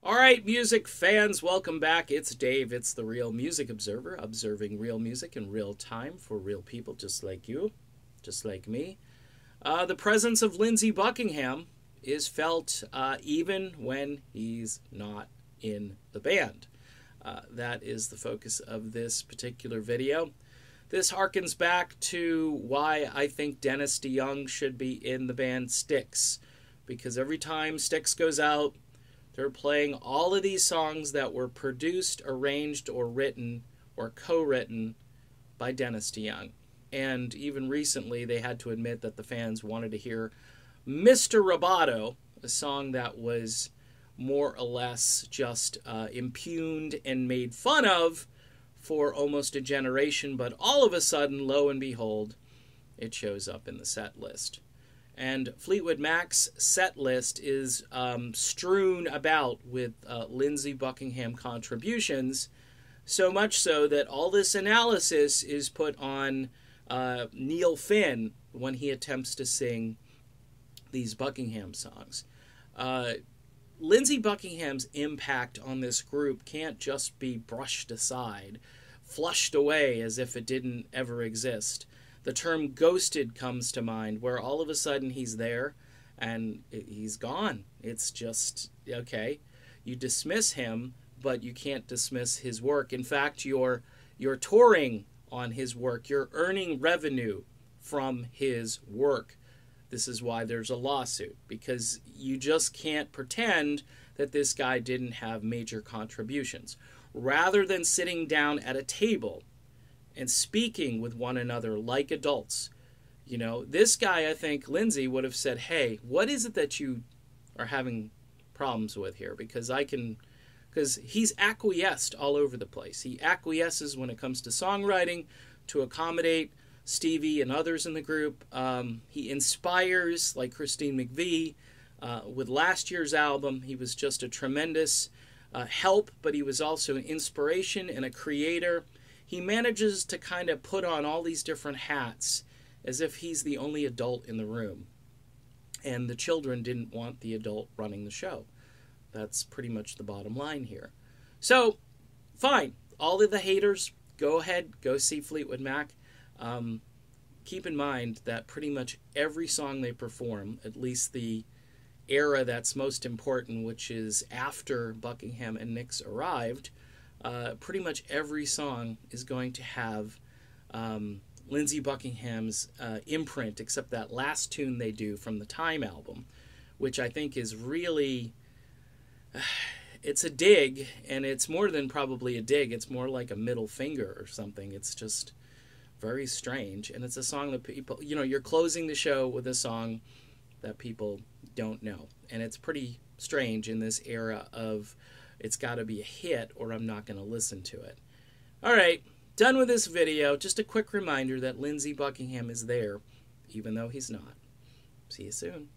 All right, music fans, welcome back. It's Dave. It's the Real Music Observer, observing real music in real time for real people just like you, just like me. The presence of Lindsey Buckingham is felt even when he's not in the band. That is the focus of this particular video. This harkens back to why I think Dennis DeYoung should be in the band Styx, because every time Styx goes out, they're playing all of these songs that were produced, arranged, or written, or co-written by Dennis DeYoung. And even recently, they had to admit that the fans wanted to hear Mr. Roboto, a song that was more or less just impugned and made fun of for almost a generation. But all of a sudden, lo and behold, it shows up in the set list. And Fleetwood Mac's set list is strewn about with Lindsey Buckingham contributions, so much so that all this analysis is put on Neil Finn when he attempts to sing these Buckingham songs. Lindsey Buckingham's impact on this group can't just be brushed aside, flushed away as if it didn't ever exist. The term ghosted comes to mind, where all of a sudden he's there and he's gone. It's just, okay, you dismiss him, but you can't dismiss his work. In fact, you're touring on his work. You're earning revenue from his work. This is why there's a lawsuit, because you just can't pretend that this guy didn't have major contributions. Rather than sitting down at a table and speaking with one another like adults. You know, this guy, I think, Lindsey, would have said, hey, what is it that you are having problems with here? Because he's acquiesced all over the place. He acquiesces when it comes to songwriting to accommodate Stevie and others in the group. He inspires, like Christine McVie. With last year's album, he was just a tremendous help, but he was also an inspiration and a creator. He manages to kind of put on all these different hats as if he's the only adult in the room. And the children didn't want the adult running the show. That's pretty much the bottom line here. So, fine. All of the haters, go ahead, go see Fleetwood Mac. Keep in mind that pretty much every song they perform, at least the era that's most important, which is after Buckingham and Nix arrived, pretty much every song is going to have Lindsey Buckingham's imprint, except that last tune they do from the Time album, which I think is really, it's a dig, and it's more than probably a dig. It's more like a middle finger or something. It's just very strange, and it's a song that people, you know, you're closing the show with a song that people don't know, and it's pretty strange in this era of it's got to be a hit or I'm not going to listen to it. All right, done with this video. Just a quick reminder that Lindsey Buckingham is there, even though he's not. See you soon.